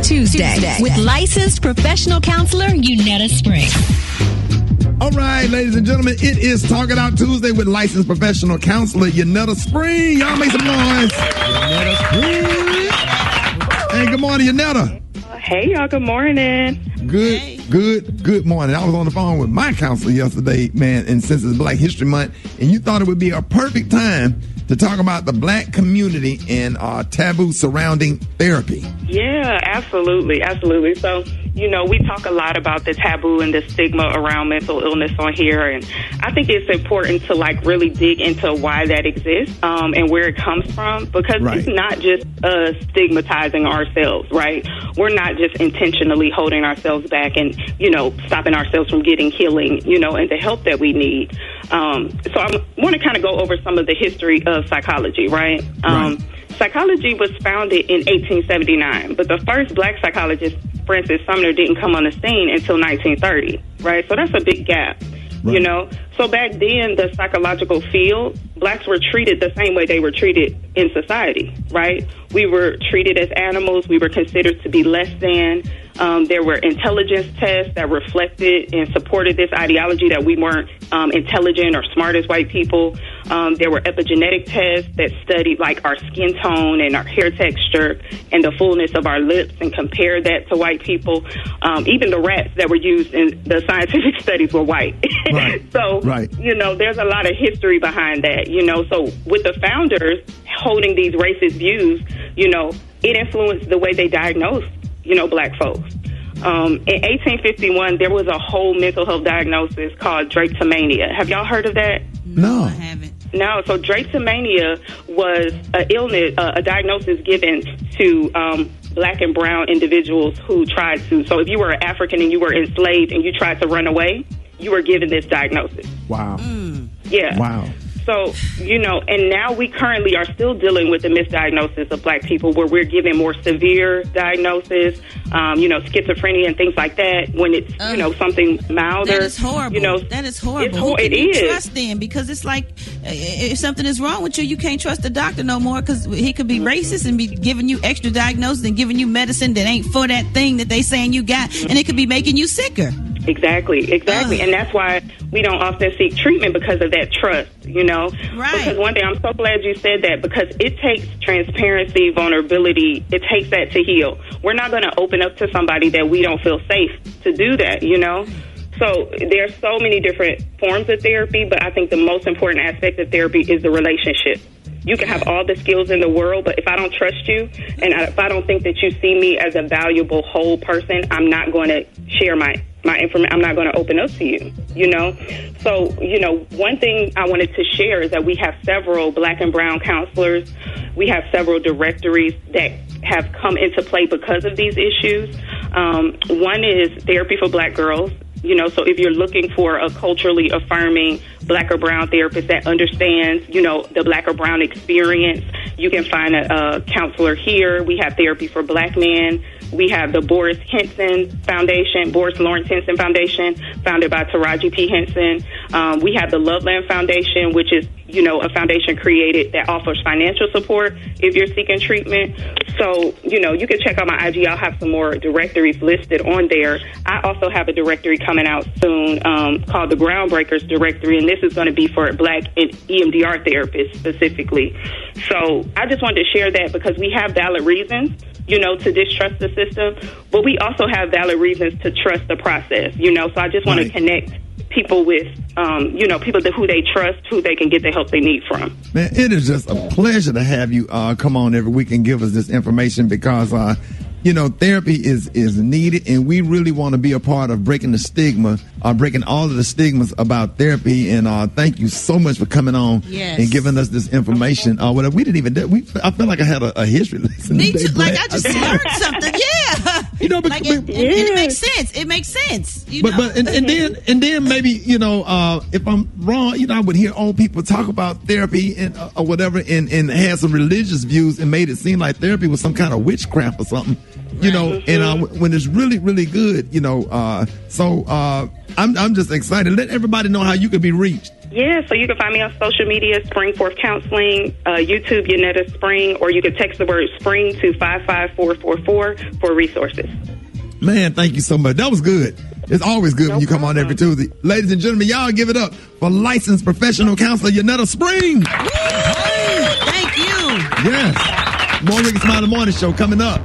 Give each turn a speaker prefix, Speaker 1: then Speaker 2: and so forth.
Speaker 1: Tuesday with licensed professional counselor Yunetta Spring.
Speaker 2: All right, ladies and gentlemen, it is Talk It Out Tuesday with licensed professional counselor Yunetta Spring. Y'all make some noise. Yunetta Spring. Hey, good morning, Yunetta.
Speaker 3: Hey, y'all. Good morning.
Speaker 2: Good morning. I was on the phone with my counselor yesterday, man, and since it's Black History Month, and you thought it would be a perfect time to talk about the Black community and taboo surrounding therapy.
Speaker 3: Yeah, absolutely. So, we talk a lot about the taboo and the stigma around mental illness on here, and I think it's important to really dig into why that exists and where it comes from, because It's not just stigmatizing ourselves, right? We're not just intentionally holding ourselves back and, stopping ourselves from getting healing, and the help that we need. So I want to kind of go over some of the history of psychology, right? Psychology was founded in 1879, but the first Black psychologist, Francis Sumner, didn't come on the scene until 1930, right? So that's a big gap, So back then, the psychological field, Blacks were treated the same way they were treated in society, right? We were treated as animals. We were considered to be less than. There were intelligence tests that reflected and supported this ideology that we weren't intelligent or smart as white people. There were epigenetic tests that studied our skin tone and our hair texture and the fullness of our lips and compared that to white people. Even the rats that were used in the scientific studies were white. There's a lot of history behind that, So with the founders holding these racist views, it influenced the way they diagnosed Black folks. In 1851, there was a whole mental health diagnosis called drapetomania. Have y'all heard of that?
Speaker 4: No, I haven't.
Speaker 3: No, so drapetomania was an illness, a diagnosis given to Black and brown individuals who tried to. So if you were African and you were enslaved and you tried to run away, you were given this diagnosis.
Speaker 2: Wow.
Speaker 3: Yeah.
Speaker 2: Wow.
Speaker 3: So, and now we currently are still dealing with the misdiagnosis of Black people where we're given more severe diagnosis, schizophrenia and things like that when it's, something milder.
Speaker 4: That is horrible. That is horrible.
Speaker 3: It is.
Speaker 4: Trust them, because it's like if something is wrong with you, you can't trust the doctor no more because he could be racist and be giving you extra diagnosis and giving you medicine that ain't for that thing that they saying you got, and it could be making you sicker.
Speaker 3: Exactly. And that's why we don't often seek treatment, because of that trust,
Speaker 4: Right.
Speaker 3: Because one thing, I'm so glad you said that, because it takes transparency, vulnerability, it takes that to heal. We're not going to open up to somebody that we don't feel safe to do that, So there's so many different forms of therapy, but I think the most important aspect of therapy is the relationship. You can have all the skills in the world, but if I don't trust you and if I don't think that you see me as a valuable whole person, I'm not going to share my information. I'm not going to open up to you, So, one thing I wanted to share is that we have several Black and brown counselors. We have several directories that have come into play because of these issues. One is Therapy for Black Girls. So if you're looking for a culturally affirming Black or brown therapist that understands, the Black or brown experience, you can find a counselor here. We have Therapy for Black Men. We have the Boris Lawrence Henson Foundation, founded by Taraji P. Henson. We have the Loveland Foundation, which is, a foundation created that offers financial support if you're seeking treatment. So, you can check out my IG. I'll have some more directories listed on there. I also have a directory coming out soon called the Groundbreakers Directory, and this is going to be for Black and EMDR therapists specifically. So I just wanted to share that because we have valid reasons, to distrust the system, but we also have valid reasons to trust the process, So I just want to connect people with, people who they trust, who they can get the help they need from.
Speaker 2: Man, it is just a pleasure to have you come on every week and give us this information, because therapy is needed, and we really want to be a part of breaking the stigma, breaking all of the stigmas about therapy. And thank you so much for coming on and giving us this information. We didn't even. I feel like I had a history lesson.
Speaker 4: Me too. Like I just learned something. Yeah. It makes sense. It makes sense.
Speaker 2: And then maybe if I'm wrong, I would hear old people talk about therapy and or whatever, and had some religious views and made it seem like therapy was some kind of witchcraft or something. When it's really, really good, so I'm just excited. Let everybody know how you can be reached.
Speaker 3: Yeah, so you can find me on social media, Springforth Counseling, YouTube, Yunetta Spring, or you can text the word Spring to 55444 for resources.
Speaker 2: Man, thank you so much. That was good. It's always good when you come on every Tuesday. Ladies and gentlemen, y'all give it up for licensed professional counselor Yunetta Spring.
Speaker 4: Thank you.
Speaker 2: Yes. More Rickey Smiley Morning Show coming up.